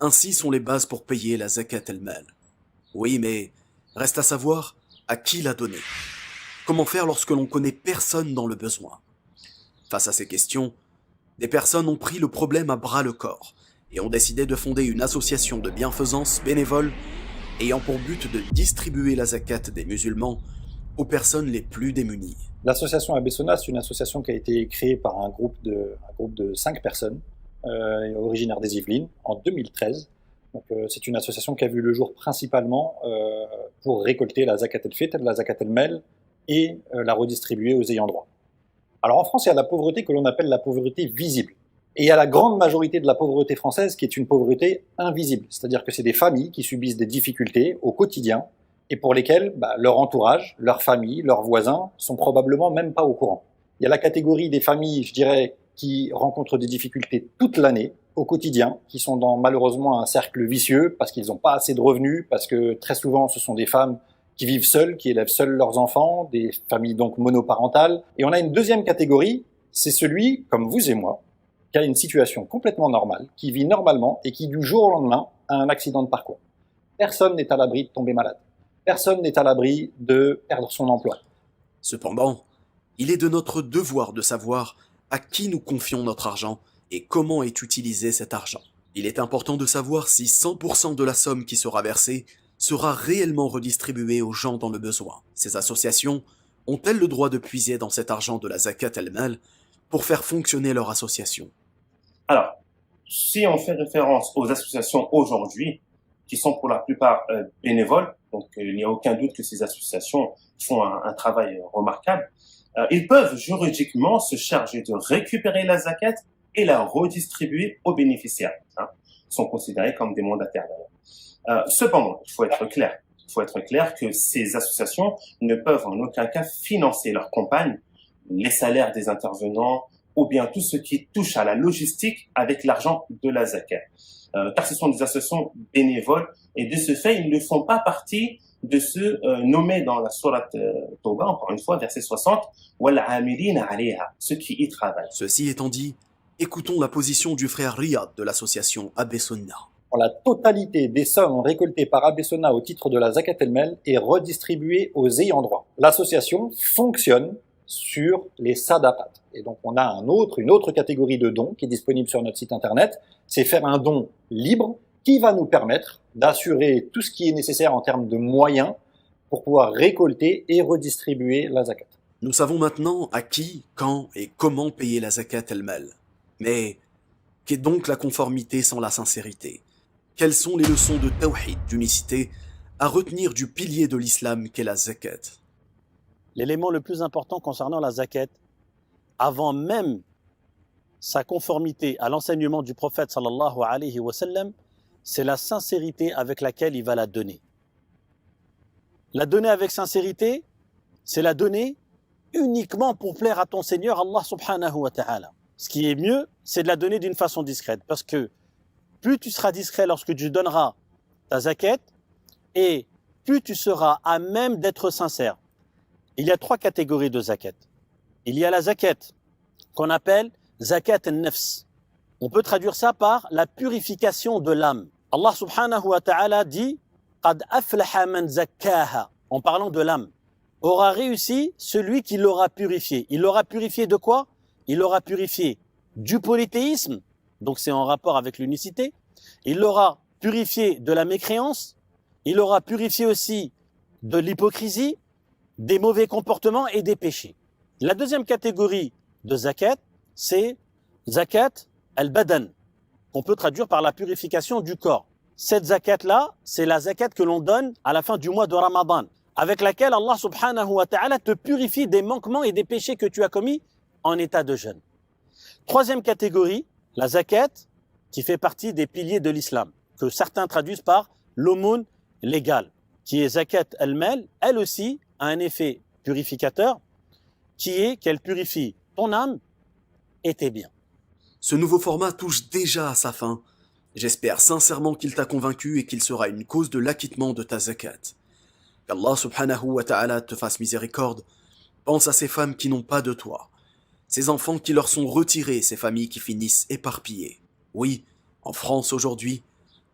Ainsi sont les bases pour payer la zakat el-mal. Oui, mais reste à savoir à qui la donner. Comment faire lorsque l'on connaît personne dans le besoin? Face à ces questions, des personnes ont pris le problème à bras le corps et ont décidé de fonder une association de bienfaisance bénévole ayant pour but de distribuer la zakat des musulmans aux personnes les plus démunies. L'association Abessona, c'est une association qui a été créée par un groupe de 5 personnes, originaires des Yvelines, en 2013. Donc, c'est une association qui a vu le jour principalement pour récolter la zakat el-fitr, la zakat el-mel et la redistribuer aux ayants droit. Alors en France, il y a la pauvreté que l'on appelle la pauvreté visible. Et il y a la grande majorité de la pauvreté française qui est une pauvreté invisible. C'est-à-dire que c'est des familles qui subissent des difficultés au quotidien et pour lesquelles leur entourage, leur famille, leurs voisins sont probablement même pas au courant. Il y a la catégorie des familles, je dirais, qui rencontrent des difficultés toute l'année, au quotidien, qui sont dans malheureusement un cercle vicieux parce qu'ils n'ont pas assez de revenus, parce que très souvent ce sont des femmes qui vivent seules, qui élèvent seules leurs enfants, des familles donc monoparentales. Et on a une deuxième catégorie, c'est celui, comme vous et moi, qui a une situation complètement normale, qui vit normalement et qui du jour au lendemain a un accident de parcours. Personne n'est à l'abri de tomber malade. Personne n'est à l'abri de perdre son emploi. Cependant, il est de notre devoir de savoir à qui nous confions notre argent et comment est utilisé cet argent. Il est important de savoir si 100% de la somme qui sera versée sera réellement redistribuée aux gens dans le besoin. Ces associations ont-elles le droit de puiser dans cet argent de la zakat el-mal pour faire fonctionner leur association? Alors, si on fait référence aux associations aujourd'hui, qui sont pour la plupart bénévoles, donc il n'y a aucun doute que ces associations font un travail remarquable, ils peuvent juridiquement se charger de récupérer la zakat et la redistribuer aux bénéficiaires. Ils sont considérés comme des mandataires d'ailleurs. Cependant, il faut être clair. Il faut être clair que ces associations ne peuvent en aucun cas financer leurs campagnes, les salaires des intervenants, ou bien tout ce qui touche à la logistique avec l'argent de la zakat. Car ce sont des associations bénévoles et de ce fait, ils ne font pas partie de ceux nommés dans la sourate Tawbah, encore une fois, verset 60, « وَالْعَامِلِينَ عَلَيْهَا » ceux qui y travaillent. Ceci étant dit, écoutons la position du frère Riyad de l'association Abessona. La totalité des sommes récoltées par Abessona au titre de la zakat el-mel est redistribuée aux ayants droit. L'association fonctionne sur les sadaqat. Et donc on a une autre catégorie de dons qui est disponible sur notre site internet. C'est faire un don libre qui va nous permettre d'assurer tout ce qui est nécessaire en termes de moyens pour pouvoir récolter et redistribuer la zakat. Nous savons maintenant à qui, quand et comment payer la zakat el-mal. Mais qu'est donc la conformité sans la sincérité? Quelles sont les leçons de tawhid, d'unicité, à retenir du pilier de l'islam qu'est la zakat? L'élément le plus important concernant la zakat, avant même sa conformité à l'enseignement du prophète sallallahu alayhi wa sallam, c'est la sincérité avec laquelle il va la donner. La donner avec sincérité, c'est la donner uniquement pour plaire à ton Seigneur Allah subhanahu wa ta'ala. Ce qui est mieux, c'est de la donner d'une façon discrète, parce que plus tu seras discret lorsque tu donneras ta zakat, et plus tu seras à même d'être sincère. Il y a 3 catégories de zakat. Il y a la zakat qu'on appelle zakat al-nafs. On peut traduire ça par la purification de l'âme. Allah subhanahu wa ta'ala dit qad aflaha man zakkaha, en parlant de l'âme. Aura réussi celui qui l'aura purifié. Il l'aura purifié de quoi? Il l'aura purifié du polythéisme, donc c'est en rapport avec l'unicité. Il l'aura purifié de la mécréance. Il l'aura purifié aussi de l'hypocrisie, des mauvais comportements et des péchés. La deuxième catégorie de zakat, c'est zakat al-badan, qu'on peut traduire par la purification du corps. Cette zakat-là, c'est la zakat que l'on donne à la fin du mois de Ramadan, avec laquelle Allah subhanahu wa ta'ala te purifie des manquements et des péchés que tu as commis en état de jeûne. Troisième catégorie, la zakat, qui fait partie des piliers de l'islam, que certains traduisent par l'aumône légale, qui est zakat al-mal, elle aussi a un effet purificateur, qui est qu'elle purifie ton âme et tes biens. Ce nouveau format touche déjà à sa fin. J'espère sincèrement qu'il t'a convaincu et qu'il sera une cause de l'acquittement de ta zakat. Qu'Allah subhanahu wa ta'ala te fasse miséricorde. Pense à ces femmes qui n'ont pas de toit, ces enfants qui leur sont retirés, ces familles qui finissent éparpillées. Oui, en France aujourd'hui,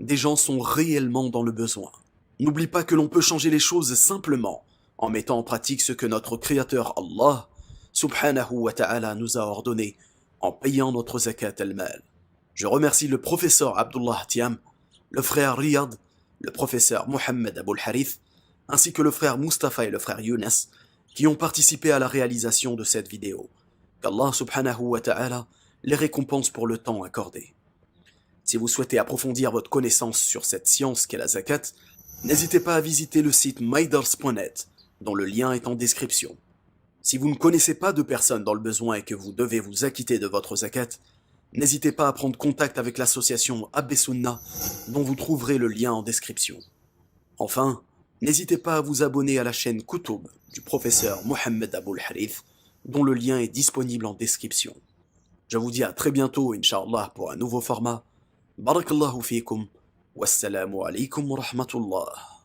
des gens sont réellement dans le besoin. N'oublie pas que l'on peut changer les choses simplement en mettant en pratique ce que notre Créateur Allah, subhanahu wa ta'ala, nous a ordonné en payant notre zakat al-mal. Je remercie le professeur Abdullah Thiam, le frère Riyad, le professeur Mohamed Aboul Harith, ainsi que le frère Mustafa et le frère Younes, qui ont participé à la réalisation de cette vidéo. Qu'Allah subhanahu wa ta'ala les récompense pour le temps accordé. Si vous souhaitez approfondir votre connaissance sur cette science qu'est la zakat, n'hésitez pas à visiter le site mydars.net, dont le lien est en description. Si vous ne connaissez pas de personnes dans le besoin et que vous devez vous acquitter de votre zakat, n'hésitez pas à prendre contact avec l'association Abbé Sunna, dont vous trouverez le lien en description. Enfin, n'hésitez pas à vous abonner à la chaîne Kutub du professeur Mohamed Aboul Harith, dont le lien est disponible en description. Je vous dis à très bientôt, Inch'Allah, pour un nouveau format. Barakallahu fikum. Wassalamu alaikum wa rahmatullah.